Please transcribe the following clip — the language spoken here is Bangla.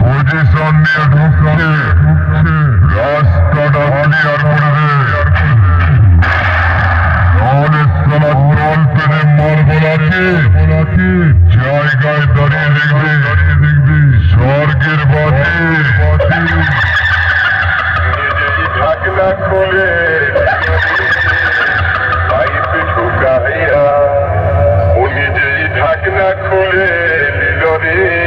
পজিশন নিয়ে ঢুকছে, রাস্তাটা ক্লিয়ার করে দে, নাহলে সালা টল পেনে মারবো নাকি। জায়গায় দাঁড়িয়ে দেখবি স্বর্গের বাতি। ঢাকনা খুলে পাইপে ঢুকাইয়া, উনি যেই ঢাকনা খুলে নিল রে।